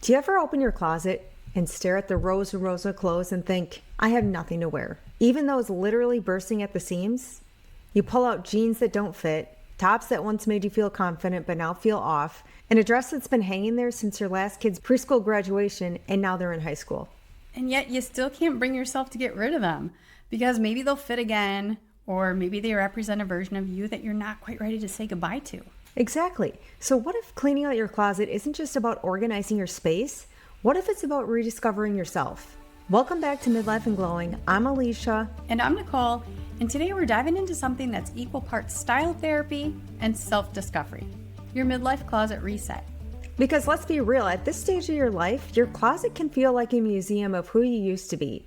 Do you ever open your closet and stare at the rows and rows of clothes and think, I have nothing to wear? Even though it's literally bursting at the seams? You pull out jeans that don't fit, tops that once made you feel confident but now feel off, and a dress that's been hanging there since your last kid's preschool graduation and now they're in high school. And yet you still can't bring yourself to get rid of them because maybe they'll fit again, or maybe they represent a version of you that you're not quite ready to say goodbye to. Exactly. So what if cleaning out your closet isn't just about organizing your space? What if it's about rediscovering yourself? Welcome back to Midlife and Glowing. I'm Alicia. And I'm Nicole. And today we're diving into something that's equal parts style therapy and self-discovery. Your midlife closet reset. Because let's be real, at this stage of your life, your closet can feel like a museum of who you used to be.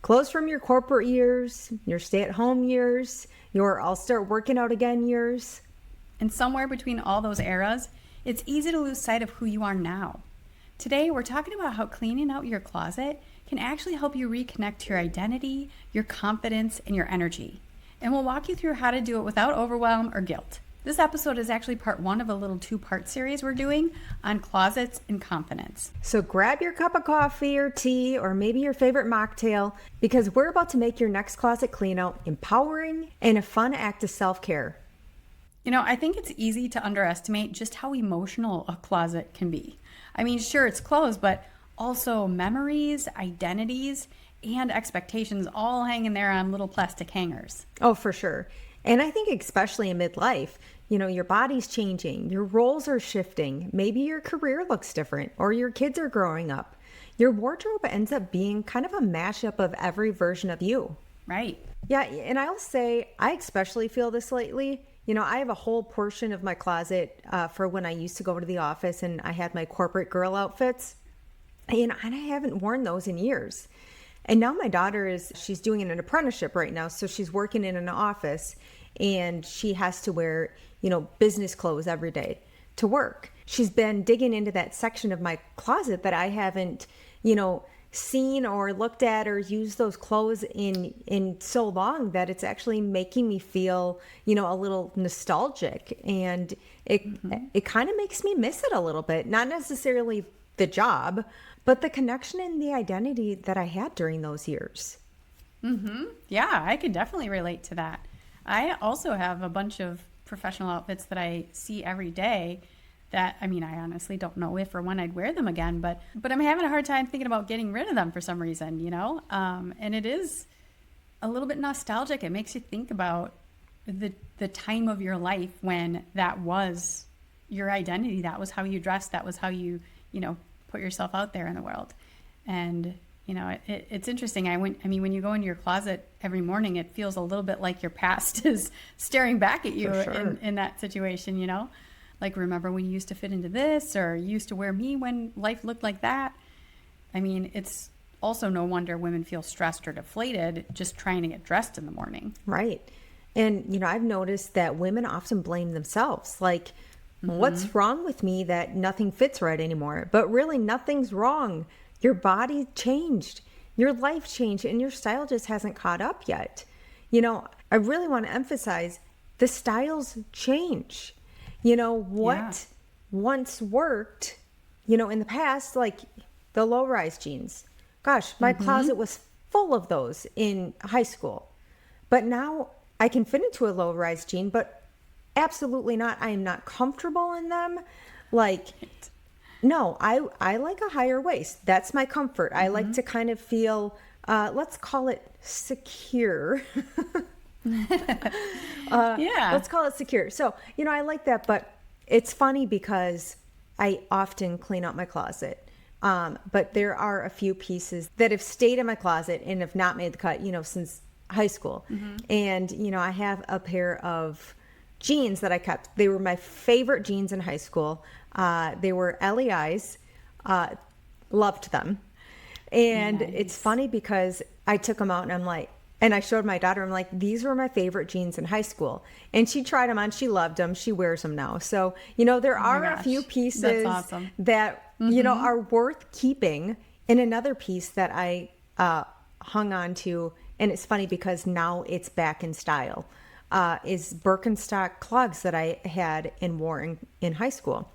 Clothes from your corporate years, your stay-at-home years, your I'll start working out again years. And somewhere between all those eras, it's easy to lose sight of who you are now. Today, we're talking about how cleaning out your closet can actually help you reconnect to your identity, your confidence, and your energy. And we'll walk you through how to do it without overwhelm or guilt. This episode is actually part one of a little two-part series we're doing on closets and confidence. So grab your cup of coffee or tea or maybe your favorite mocktail because we're about to make your next closet clean out empowering and a fun act of self-care. You know, I think it's easy to underestimate just how emotional a closet can be. I mean, sure, it's clothes, but also memories, identities, and expectations all hanging there on little plastic hangers. Oh, for sure. And I think especially in midlife, you know, your body's changing, your roles are shifting, maybe your career looks different, or your kids are growing up. Your wardrobe ends up being kind of a mashup of every version of you. Right. Yeah, and I'll say I especially feel this lately. You know, I have a whole portion of my closet for when I used to go to the office and I had my corporate girl outfits. And I haven't worn those in years. And now my daughter she's doing an apprenticeship right now. So she's working in an office and she has to wear, you know, business clothes every day to work. She's been digging into that section of my closet that I haven't, you know, seen or looked at or used those clothes in so long that it's actually making me feel, you know, a little nostalgic, and it kind of makes me miss it a little bit. Not necessarily the job, but the connection and the identity that I had during those years. Yeah, I could definitely relate to that. I also have a bunch of professional outfits that I see every day that, I mean, I honestly don't know if or when I'd wear them again, but I'm having a hard time thinking about getting rid of them for some reason, you know? And it is a little bit nostalgic. It makes you think about the time of your life when that was your identity. That was how you dressed. That was how you know, put yourself out there in the world. And, you know, it's interesting. When you go into your closet every morning, it feels a little bit like your past is staring back at you. For sure. in that situation, you know? Like, remember when you used to fit into this, or you used to wear me when life looked like that? I mean, it's also no wonder women feel stressed or deflated just trying to get dressed in the morning. Right. And, you know, I've noticed that women often blame themselves. Like, what's wrong with me that nothing fits right anymore? But really, nothing's wrong. Your body changed, your life changed, and your style just hasn't caught up yet. You know, I really want to emphasize the styles change. You know, what once worked, you know, in the past, like the low-rise jeans. Gosh, my closet was full of those in high school. But now I can fit into a low-rise jean, but absolutely not. I am not comfortable in them. Like, no, I like a higher waist. That's my comfort. I like to kind of feel, let's call it secure. Let's call it secure. So, you know, I like that, but it's funny because I often clean out my closet. But there are a few pieces that have stayed in my closet and have not made the cut, you know, since high school. And, you know, I have a pair of jeans that I kept. They were my favorite jeans in high school. They were LEIs, loved them. And it's funny because I took them out and I'm like, and I showed my daughter, I'm like, these were my favorite jeans in high school. And she tried them on. She loved them. She wears them now. So, you know, there are a few pieces that, you know, are worth keeping. And another piece that I hung on to, and it's funny because now it's back in style, is Birkenstock clogs that I had and wore in high school.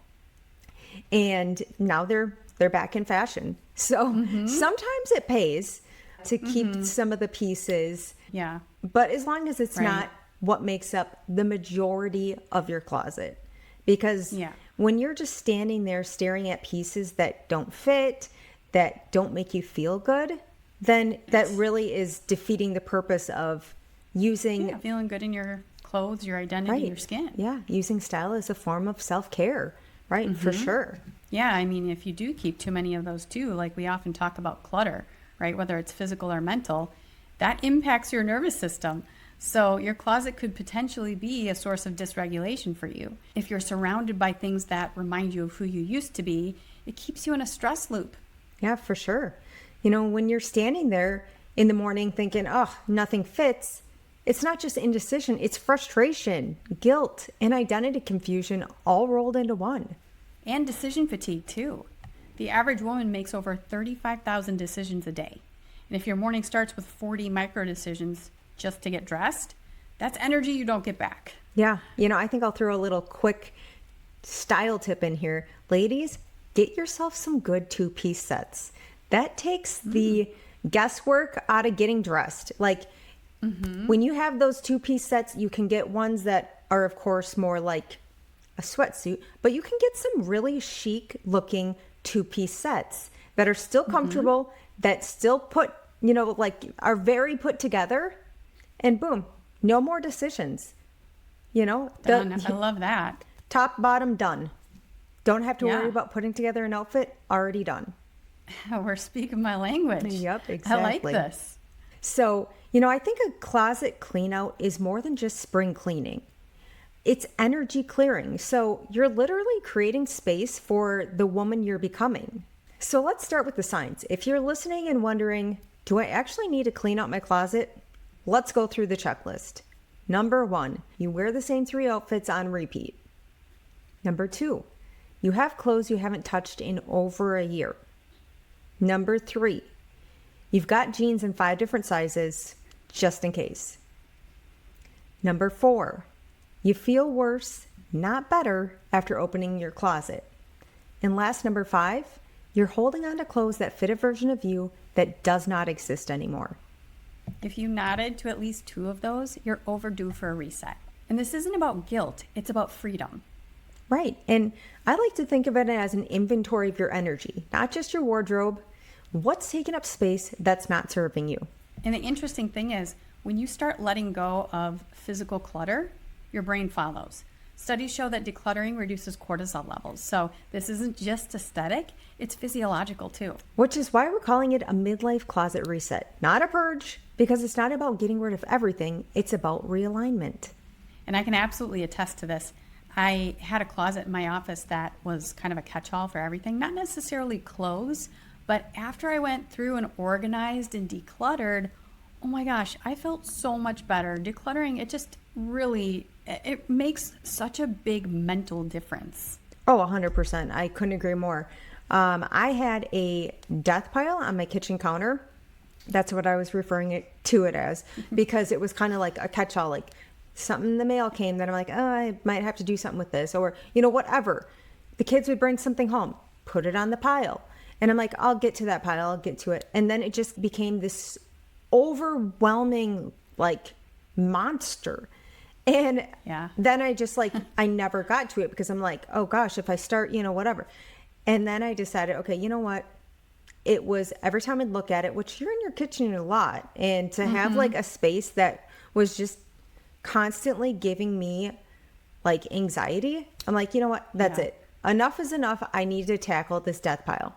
And now they're they're back in fashion. So sometimes it pays to keep some of the pieces. Yeah. But as long as it's Right. not what makes up the majority of your closet. Because Yeah. when you're just standing there staring at pieces that don't fit, that don't make you feel good, then that really is defeating the purpose of using Yeah, feeling good in your clothes, your identity, your skin. Yeah, using style as a form of self-care, right? For sure. Yeah, I mean, if you do keep too many of those too, like we often talk about clutter, right? Whether it's physical or mental, that impacts your nervous system. So your closet could potentially be a source of dysregulation for you. If you're surrounded by things that remind you of who you used to be, it keeps you in a stress loop. Yeah, for sure. You know, when you're standing there in the morning thinking, oh, nothing fits, it's not just indecision, it's frustration, guilt, and identity confusion all rolled into one. And decision fatigue too. The average woman makes over 35,000 decisions a day. And if your morning starts with 40 micro decisions just to get dressed, that's energy you don't get back. Yeah. You know, I think I'll throw a little quick style tip in here. Ladies, get yourself some good two-piece sets. That takes the guesswork out of getting dressed. Like when you have those two-piece sets, you can get ones that are, of course, more like a sweatsuit, but you can get some really chic looking two-piece sets that are still comfortable, that still put, you know, like are very put together, and boom, no more decisions. You know, Done. I love that. top, bottom, done. Don't have to Yeah. worry about putting together an outfit, already done. We're speaking my language. Yep, I like exactly. this. So, you know, I think a closet clean out is more than just spring cleaning. It's energy clearing. So you're literally creating space for the woman you're becoming. So let's start with the signs. If you're listening and wondering, do I actually need to clean out my closet? Let's go through the checklist. Number 1, you wear the same 3 outfits on repeat. Number 2, you have clothes you haven't touched in over a year. Number 3, you've got jeans in 5 different sizes, just in case. Number 4, you feel worse, not better, after opening your closet. And last, number 5, you're holding on to clothes that fit a version of you that does not exist anymore. If you nodded to at least 2 of those, you're overdue for a reset. And this isn't about guilt, it's about freedom. Right. And I like to think of it as an inventory of your energy, not just your wardrobe. What's taking up space that's not serving you? And the interesting thing is, when you start letting go of physical clutter, your brain follows. Studies show that decluttering reduces cortisol levels. So this isn't just aesthetic, it's physiological too. Which is why we're calling it a midlife closet reset, not a purge, because it's not about getting rid of everything, it's about realignment. And I can absolutely attest to this. I had a closet in my office that was kind of a catch-all for everything, not necessarily clothes, but after I went through and organized and decluttered, oh my gosh, I felt so much better. Decluttering, it just really, it makes such a big mental difference. Oh, 100%. I couldn't agree more. I had a death pile on my kitchen counter. That's what I was referring to it as, because it was kind of like a catch-all, like something in the mail came that I'm like, oh, I might have to do something with this, or, you know, whatever. The kids would bring something home, put it on the pile. And I'm like, I'll get to that pile, I'll get to it. And then it just became this overwhelming, like, monster. And Yeah. then I just like, I never got to it because I'm like, oh gosh, if I start, you know, whatever. And then I decided, okay, you know what? It was every time I'd look at it, which you're in your kitchen a lot, and to have like a space that was just constantly giving me like anxiety, I'm like, you know what? That's it. Enough is enough. I need to tackle this death pile.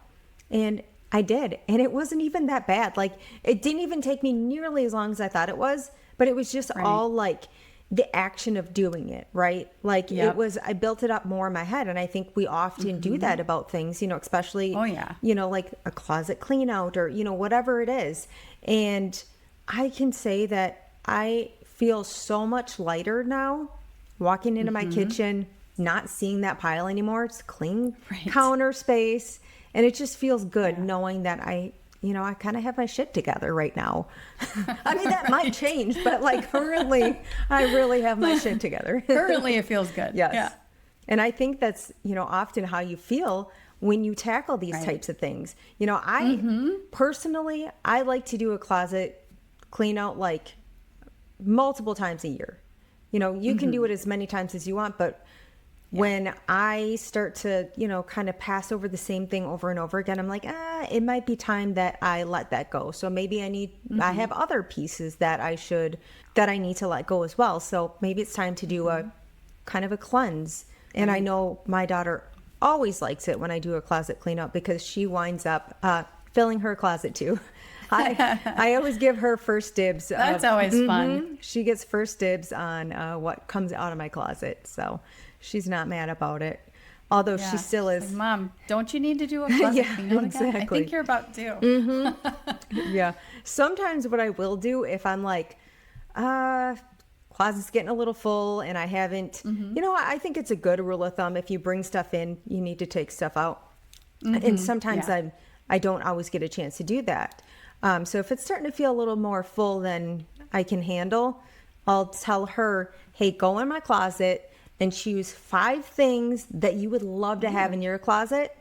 And I did. And it wasn't even that bad. Like, it didn't even take me nearly as long as I thought it was, but it was just all like the action of doing it, right? Like it was, I built it up more in my head. And I think we often do that about things, you know, especially, you know, like a closet clean out or, you know, whatever it is. And I can say that I feel so much lighter now walking into my kitchen, not seeing that pile anymore. It's clean counter space. And it just feels good knowing that I kind of have my shit together right now. I mean, that might change, but like currently, I really have my shit together. Currently, it feels good. Yes. Yeah. And I think that's, you know, often how you feel when you tackle these types of things. You know, I personally, I like to do a closet clean out like multiple times a year. You know, you can do it as many times as you want, but when I start to, you know, kind of pass over the same thing over and over again, I'm like, it might be time that I let that go. So maybe I have other pieces that I need to let go as well. So maybe it's time to do a kind of a cleanse. And I know my daughter always likes it when I do a closet clean out because she winds up filling her closet too. I always give her first dibs. That's always fun. She gets first dibs on what comes out of my closet. So she's not mad about it. Although she still is. Like, Mom, don't you need to do a closet clean out again? I think you're about to. Yeah. Sometimes what I will do if I'm like, closet's getting a little full and I haven't, you know, I think it's a good rule of thumb. If you bring stuff in, you need to take stuff out. And sometimes I don't always get a chance to do that. So if it's starting to feel a little more full than I can handle, I'll tell her, hey, go in my closet and choose 5 things that you would love to have in your closet.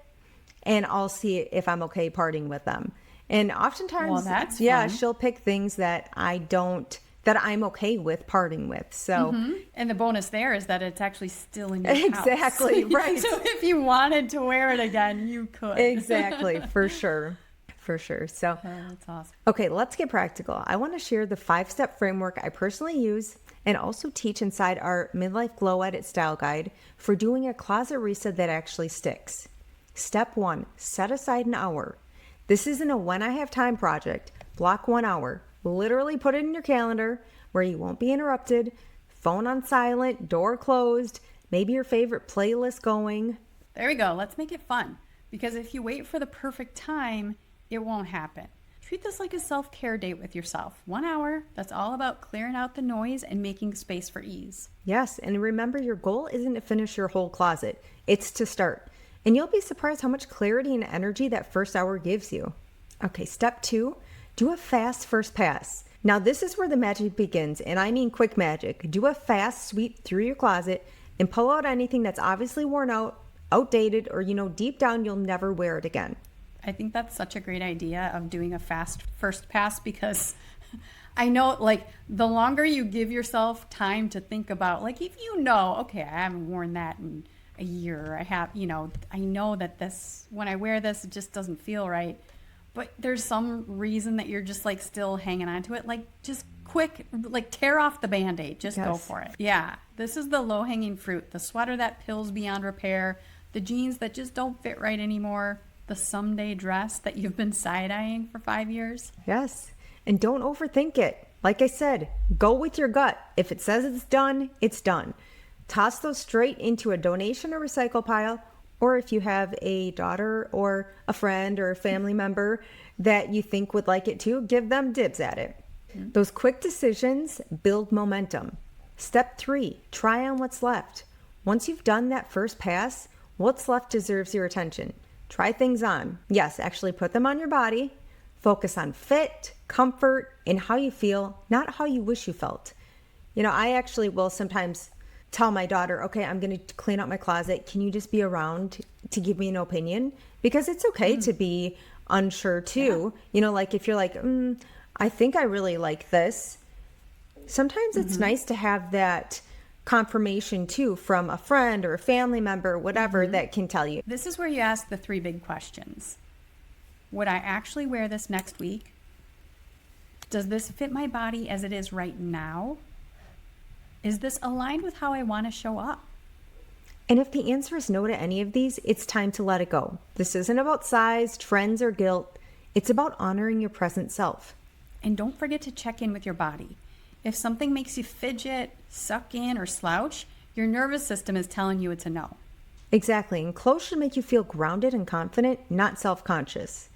And I'll see if I'm okay parting with them. And oftentimes, fun. She'll pick things that I'm okay with parting with. So, and the bonus there is that it's actually still in your house. Exactly, right. So if you wanted to wear it again, you could. Exactly, for sure. So, that's awesome. Okay, let's get practical. I want to share the 5-step framework I personally use and also teach inside our Midlife Glow Edit Style Guide for doing a closet reset that actually sticks. Step 1, set aside an hour. This isn't a when I have time project. Block 1 hour. Literally put it in your calendar where you won't be interrupted, phone on silent, door closed, maybe your favorite playlist going. There we go. Let's make it fun. Because if you wait for the perfect time, it won't happen. Treat this like a self-care date with yourself. 1 hour, that's all about clearing out the noise and making space for ease. Yes, and remember your goal isn't to finish your whole closet. It's to start. And you'll be surprised how much clarity and energy that first hour gives you. Okay, step 2, do a fast first pass. Now this is where the magic begins, and I mean quick magic. Do a fast sweep through your closet and pull out anything that's obviously worn out, outdated, or deep down you'll never wear it again. I think that's such a great idea of doing a fast first pass because I know like the longer you give yourself time to think about, like if okay, I haven't worn that in a year, I know that this, when I wear this, it just doesn't feel right. But there's some reason that you're just like still hanging on to it. Like just quick, like tear off the Band-Aid, just go for it. Yeah, this is the low hanging fruit, the sweater that pills beyond repair, the jeans that just don't fit right anymore, the someday dress that you've been side-eyeing for 5 years. Yes. And don't overthink it. Like I said, go with your gut. If it says it's done, it's done. Toss those straight into a donation or recycle pile. Or if you have a daughter or a friend or a family member that you think would like it too, give them dibs at it. Those quick decisions build momentum. Step 3, try on what's left. Once you've done that first pass, what's left deserves your attention. Try things on. Yes, actually put them on your body. Focus on fit, comfort, and how you feel, not how you wish you felt. I actually will sometimes tell my daughter, okay, I'm going to clean out my closet. Can you just be around to give me an opinion? Because it's okay to be unsure too. Like if you're like, I think I really like this. Sometimes it's nice to have that confirmation too from a friend or a family member, whatever, that can tell you. This is where you ask the 3 big questions. Would I actually wear this next week? Does this fit my body as it is right now? Is this aligned with how I want to show up? And if the answer is no to any of these, it's time to let it go. This isn't about size, trends, or guilt. It's about honoring your present self. And don't forget to check in with your body. If something makes you fidget, suck in, or slouch, your nervous system is telling you it's a no. Exactly. And clothes should make you feel grounded and confident, not self-conscious.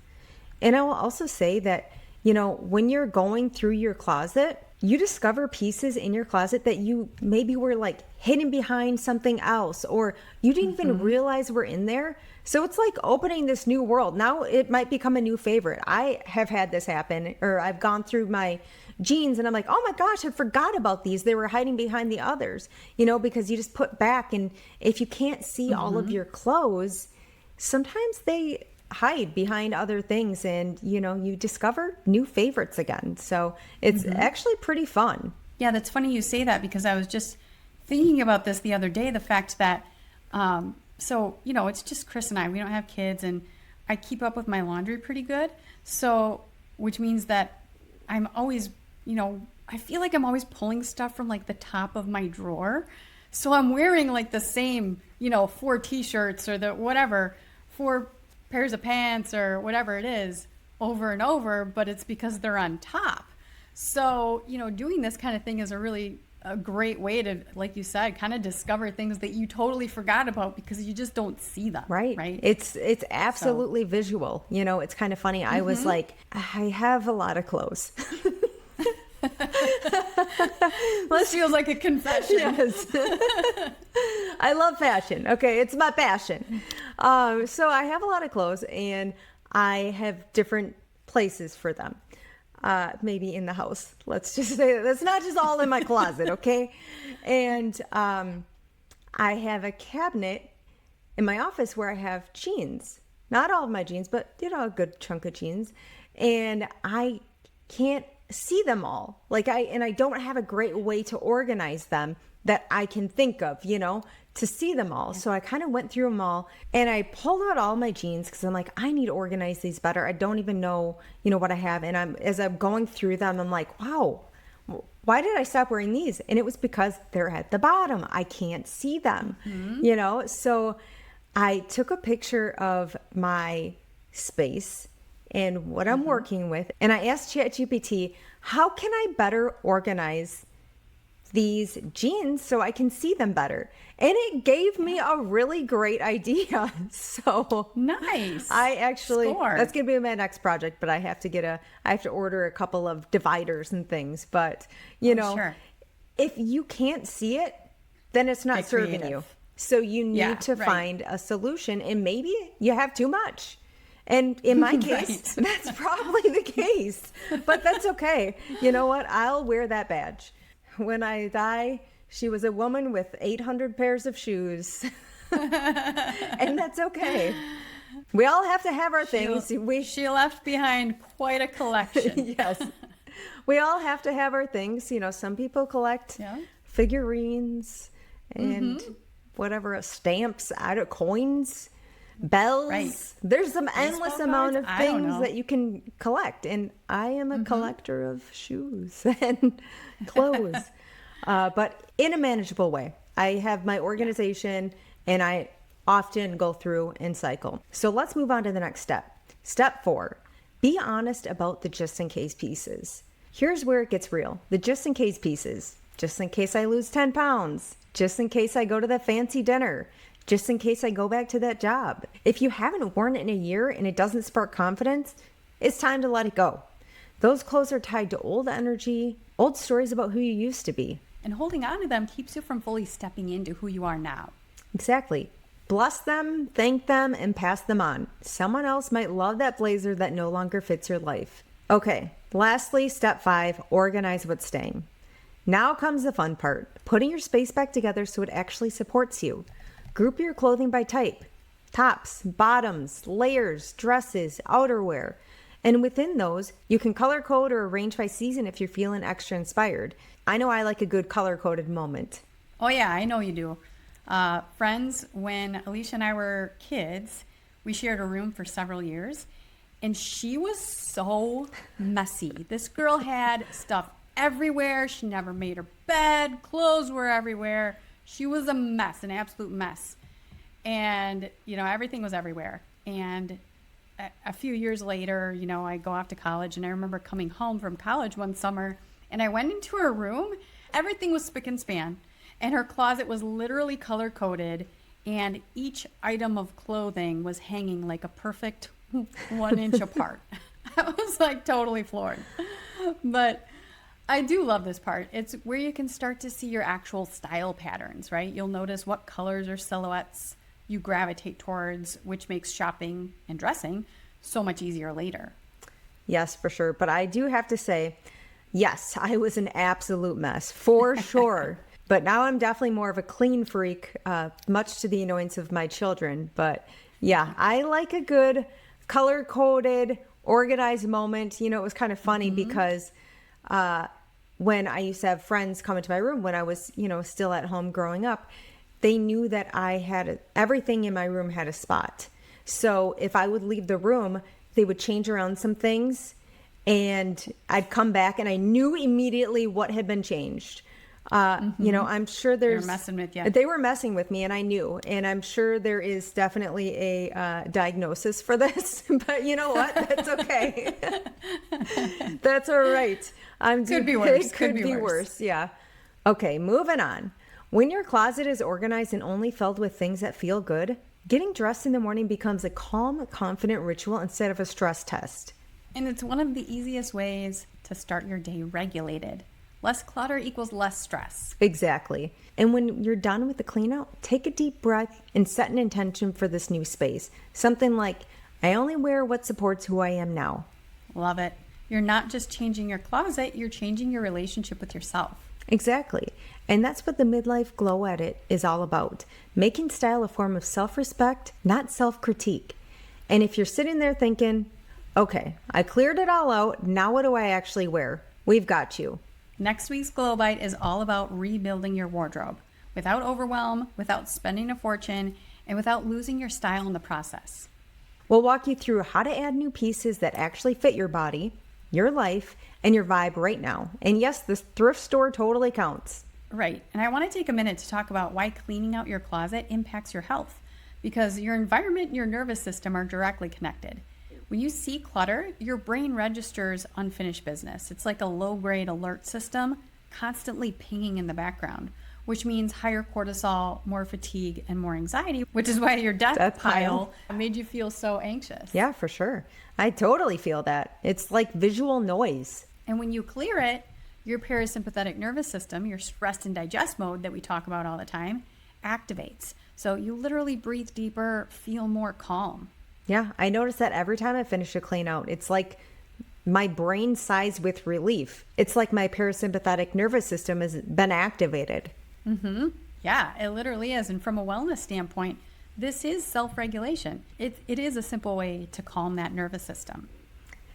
And I will also say that, when you're going through your closet, you discover pieces in your closet that you maybe were like hidden behind something else, or you didn't even realize were in there. So it's like opening this new world. Now it might become a new favorite. I have had this happen, or I've gone through my jeans and I'm like, oh my gosh, I forgot about these. They were hiding behind the others, because you just put back. And if you can't see all of your clothes, sometimes they hide behind other things, and you discover new favorites again. So it's actually pretty fun. Yeah, that's funny you say that, because I was just thinking about this the other day, the fact that, it's just Chris and I, we don't have kids, and I keep up with my laundry pretty good. So, which means that I'm always, I feel like I'm always pulling stuff from like the top of my drawer. So I'm wearing like the same, 4 t-shirts or the whatever, 4 pairs of pants or whatever it is over and over, but it's because they're on top. So, doing this kind of thing is a great way to, like you said, kind of discover things that you totally forgot about because you just don't see them. Right. It's absolutely visual. It's kind of funny. I was like, I have a lot of clothes. This feels like a confession. Yes. I love fashion. Okay, it's my passion. So I have a lot of clothes, and I have different places for them. Maybe in the house. Let's just say that's not just all in my closet, okay? And I have a cabinet in my office where I have jeans. Not all of my jeans, but a good chunk of jeans. And I can't see them all. I don't have a great way to organize them that I can think of, to see them all. So I kind of went through them all, and I pulled out all my jeans because I'm like, I need to organize these better. I don't even know, what I have. And as I'm going through them, I'm like, wow, why did I stop wearing these? And it was because they're at the bottom. I can't see them, So I took a picture of my space and what I'm working with. And I asked ChatGPT, how can I better organize these jeans so I can see them better? And it gave me a really great idea. So nice. I actually, Score. That's going to be my next project, but I have to order a couple of dividers and things. But, Sure. if you can't see it, then it's not serving you. So you need to find a solution, and maybe you have too much. And in my case, that's probably the case, but that's okay. You know what? I'll wear that badge. When I die, she was a woman with 800 pairs of shoes. And that's okay. We all have to have our things. She left behind quite a collection. Yes. We all have to have our things. Some people collect figurines and whatever, stamps, coins, bells. Right. There's some endless amount of things that you can collect. And I am a collector of shoes and clothes, but in a manageable way. I have my organization, and I often go through and cycle. So let's move on to the next step. Step 4, be honest about the just in case pieces. Here's where it gets real. The just in case pieces. Just in case I lose 10 pounds. Just in case I go to that fancy dinner. Just in case I go back to that job. If you haven't worn it in a year and it doesn't spark confidence, it's time to let it go. Those clothes are tied to old energy, old stories about who you used to be. And holding on to them keeps you from fully stepping into who you are now. Exactly. Bless them, thank them, and pass them on. Someone else might love that blazer that no longer fits your life. Okay, lastly, step 5, organize what's staying. Now comes the fun part, putting your space back together so it actually supports you. Group your clothing by type, tops, bottoms, layers, dresses, outerwear. And within those, you can color code or arrange by season if you're feeling extra inspired. I know I like a good color-coded moment. Oh yeah, I know you do. Friends, when Alicia and I were kids, we shared a room for several years, and she was so messy. This girl had stuff everywhere. She never made her bed. Clothes were everywhere. She was a mess, an absolute mess. And, everything was everywhere. And a few years later, I go off to college, and I remember coming home from college one summer, and I went into her room. Everything was spick and span. And her closet was literally color-coded, and each item of clothing was hanging like a perfect 1 inch apart. I was like totally floored. But I do love this part. It's where you can start to see your actual style patterns, right? You'll notice what colors or silhouettes you gravitate towards, which makes shopping and dressing so much easier later. Yes, for sure. But I do have to say, yes, I was an absolute mess, for sure. But now I'm definitely more of a clean freak, much to the annoyance of my children. But, Yeah, I like a good color coded, organized moment. You know, it was kind of funny because when I used to have friends come into my room when I was, still at home growing up, they knew that I had everything in my room had a spot. So if I would leave the room, they would change around some things and I'd come back and I knew immediately what had been changed. I'm sure They were there's messing with you. they were messing with me and I knew, and I'm sure there is definitely a diagnosis for this, but you know what? That's okay. That's all right. Could be worse. It could be worse. Yeah. Okay. Moving on. When your closet is organized and only filled with things that feel good, getting dressed in the morning becomes a calm, confident ritual instead of a stress test. And it's one of the easiest ways to start your day regulated. Less clutter equals less stress. Exactly. And when you're done with the clean out, take a deep breath and set an intention for this new space. Something like, I only wear what supports who I am now. Love it. You're not just changing your closet, you're changing your relationship with yourself. Exactly. And that's what the Midlife Glow Edit is all about. Making style a form of self-respect, not self-critique. And if you're sitting there thinking, okay, I cleared it all out, now what do I actually wear? We've got you. Next week's Glow Bite is all about rebuilding your wardrobe without overwhelm, without spending a fortune, and without losing your style in the process. We'll walk you through how to add new pieces that actually fit your body, your life, and your vibe right now. And yes, this thrift store totally counts. Right. And I want to take a minute to talk about why cleaning out your closet impacts your health, because your environment and your nervous system are directly connected. When you see clutter, your brain registers unfinished business. It's like a low-grade alert system constantly pinging in the background, which means higher cortisol, more fatigue, and more anxiety, which is why your death pile made you feel so anxious. Yeah, for sure. I totally feel that. It's like visual noise. And when you clear it, your parasympathetic nervous system, your rest and digest mode that we talk about all the time, activates. So you literally breathe deeper, feel more calm. Yeah, I notice that every time I finish a clean out, it's like my brain sighs with relief. It's like my parasympathetic nervous system has been activated. Yeah, it literally is. And from a wellness standpoint, this is self-regulation. It is a simple way to calm that nervous system.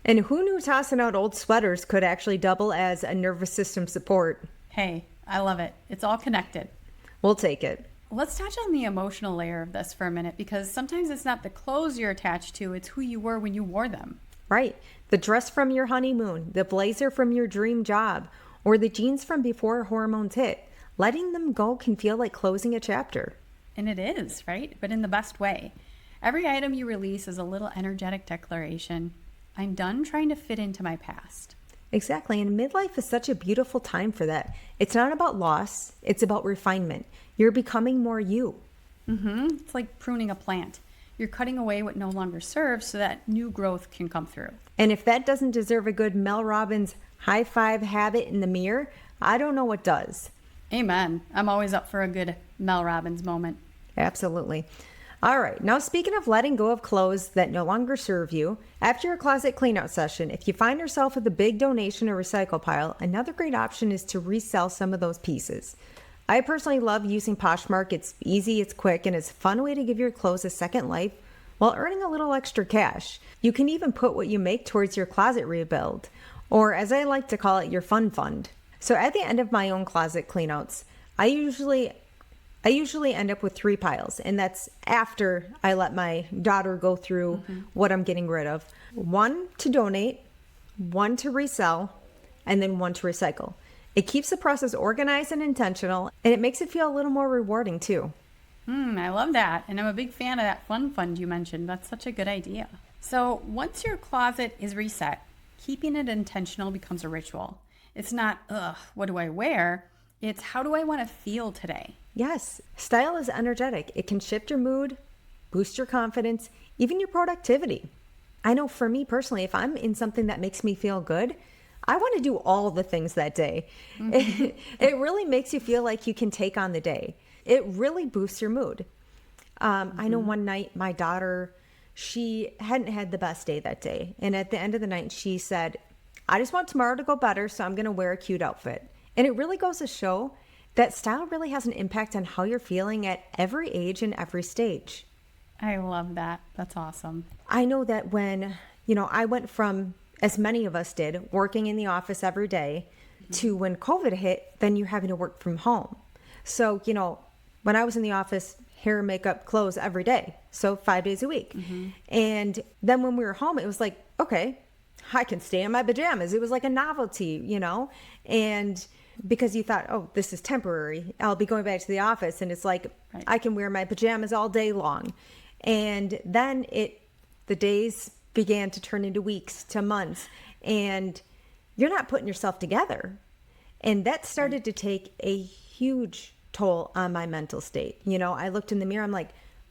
And who knew tossing out old sweaters could actually double as a nervous system support? Hey, I love it. It's all connected. We'll take it. Let's touch on the emotional layer of this for a minute, because sometimes it's not the clothes you're attached to, it's who you were when you wore them. Right. The dress from your honeymoon, the blazer from your dream job, or the jeans from before hormones hit. Letting them go can feel like closing a chapter. And it is, right? But in the best way. Every item you release is a little energetic declaration. I'm done trying to fit into my past. Exactly. And midlife is such a beautiful time for that. It's not about loss. It's about refinement. You're becoming more you. It's like pruning a plant. You're cutting away what no longer serves so that new growth can come through. And if that doesn't deserve a good Mel Robbins high five habit in the mirror, I don't know what does. Amen. I'm always up for a good Mel Robbins moment. Absolutely. All right. Now, speaking of letting go of clothes that no longer serve you, after your closet cleanout session, if you find yourself with a big donation or recycle pile, another great option is to resell some of those pieces. I personally love using Poshmark. It's easy, it's quick, and it's a fun way to give your clothes a second life while earning a little extra cash. You can even put what you make towards your closet rebuild, or as I like to call it, your fun fund. So at the end of my own closet cleanouts, I usually end up with 3 piles, and that's after I let my daughter go through what I'm getting rid of. 1 to donate, 1 to resell, and then 1 to recycle. It keeps the process organized and intentional, and it makes it feel a little more rewarding too. I love that. And I'm a big fan of that fun fund you mentioned. That's such a good idea. So once your closet is reset, keeping it intentional becomes a ritual. It's not, what do I wear? It's how do I want to feel today? Yes, style is energetic. It can shift your mood, boost your confidence, even your productivity. I know for me personally, if I'm in something that makes me feel good, I want to do all the things that day. It really makes you feel like you can take on the day. It really boosts your mood. I know one night my daughter, she hadn't had the best day that day. And at the end of the night, she said, I just want tomorrow to go better, so I'm going to wear a cute outfit. And it really goes to show that style really has an impact on how you're feeling at every age and every stage. I love that. That's awesome. I know that when, I went from, as many of us did, working in the office every day to when COVID hit, then you're having to work from home. So, when I was in the office, hair, makeup, clothes every day. So 5 days a week. And then when we were home, it was like, okay, I can stay in my pajamas. It was like a novelty, and because you thought, oh, this is temporary. I'll be going back to the office. And it's like, Right. I can wear my pajamas all day long. And then the days began to turn into weeks to months, and you're not putting yourself together. And that started to take a huge toll on my mental state. I looked in the mirror, I'm like,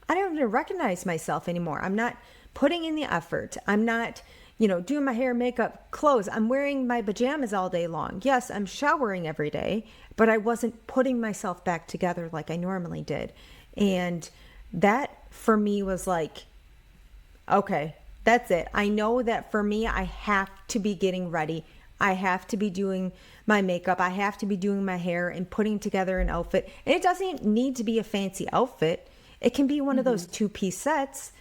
I don't even recognize myself anymore. I'm not putting in the effort. I'm not, doing my hair, makeup, clothes. I'm wearing my pajamas all day long. Yes, I'm showering every day, but I wasn't putting myself back together like I normally did. And that for me was like, okay, that's it. I know that for me, I have to be getting ready. I have to be doing my makeup. I have to be doing my hair and putting together an outfit. And it doesn't need to be a fancy outfit. It can be one of those 2-piece sets,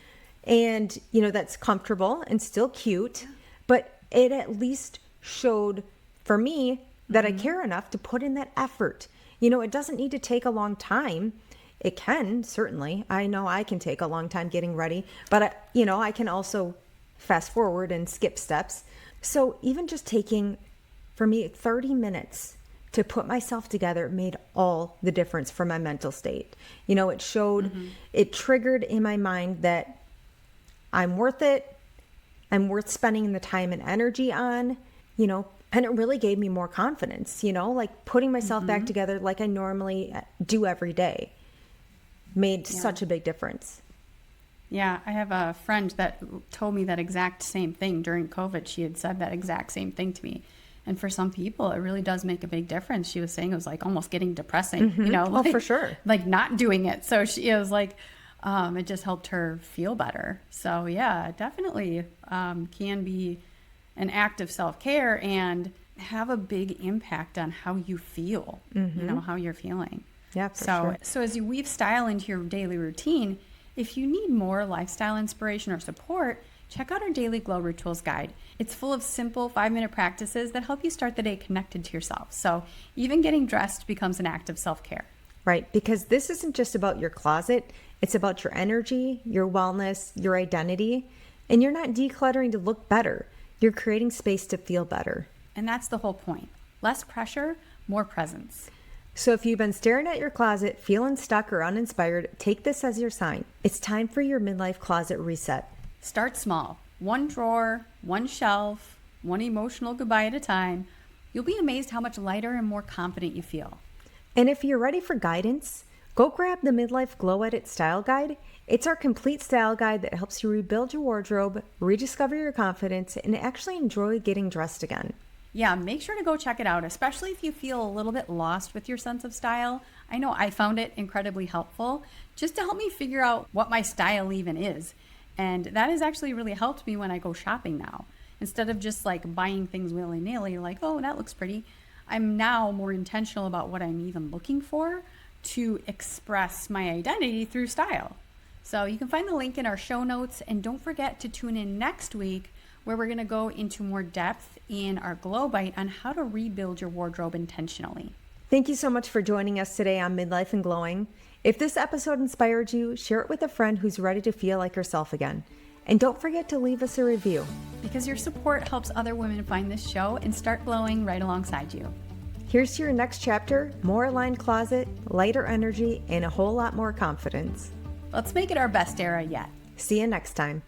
and that's comfortable and still cute, but it at least showed for me that I care enough to put in that effort. It doesn't need to take a long time. It can, certainly. I know I can take a long time getting ready, but I can also fast forward and skip steps. So even just taking, for me, 30 minutes to put myself together made all the difference for my mental state. It showed, it triggered in my mind that I'm worth it. I'm worth spending the time and energy on, and it really gave me more confidence, like putting myself back together like I normally do every day made such a big difference. Yeah, I have a friend that told me that exact same thing during COVID. She had said that exact same thing to me. And for some people, it really does make a big difference. She was saying it was like almost getting depressing, Oh, for sure. Like not doing it. So it was like, it just helped her feel better. So yeah, it definitely can be an act of self-care and have a big impact on how you feel, how you're feeling. Yeah, for sure. So as you weave style into your daily routine, if you need more lifestyle inspiration or support, check out our Daily Glow Rituals Guide. It's full of simple 5-minute practices that help you start the day connected to yourself. So even getting dressed becomes an act of self-care. Right, because this isn't just about your closet. It's about your energy, your wellness, your identity. And you're not decluttering to look better. You're creating space to feel better. And that's the whole point. Less pressure, more presence. So if you've been staring at your closet, feeling stuck or uninspired, take this as your sign. It's time for your midlife closet reset. Start small. 1 drawer, 1 shelf, 1 emotional goodbye at a time. You'll be amazed how much lighter and more confident you feel. And if you're ready for guidance, go grab the Midlife Glow Edit Style Guide. It's our complete style guide that helps you rebuild your wardrobe, rediscover your confidence, and actually enjoy getting dressed again. Yeah, make sure to go check it out, especially if you feel a little bit lost with your sense of style. I know I found it incredibly helpful just to help me figure out what my style even is. And that has actually really helped me when I go shopping now. Instead of just like buying things willy-nilly, like, oh, that looks pretty. I'm now more intentional about what I'm even looking for to express my identity through style. So you can find the link in our show notes, and don't forget to tune in next week where we're going to go into more depth in our Glow Bite on how to rebuild your wardrobe intentionally. Thank you so much for joining us today on Midlife and Glowing. If this episode inspired you, share it with a friend who's ready to feel like herself again. And don't forget to leave us a review. Because your support helps other women find this show and start glowing right alongside you. Here's to your next chapter, more aligned closet, lighter energy, and a whole lot more confidence. Let's make it our best era yet. See you next time.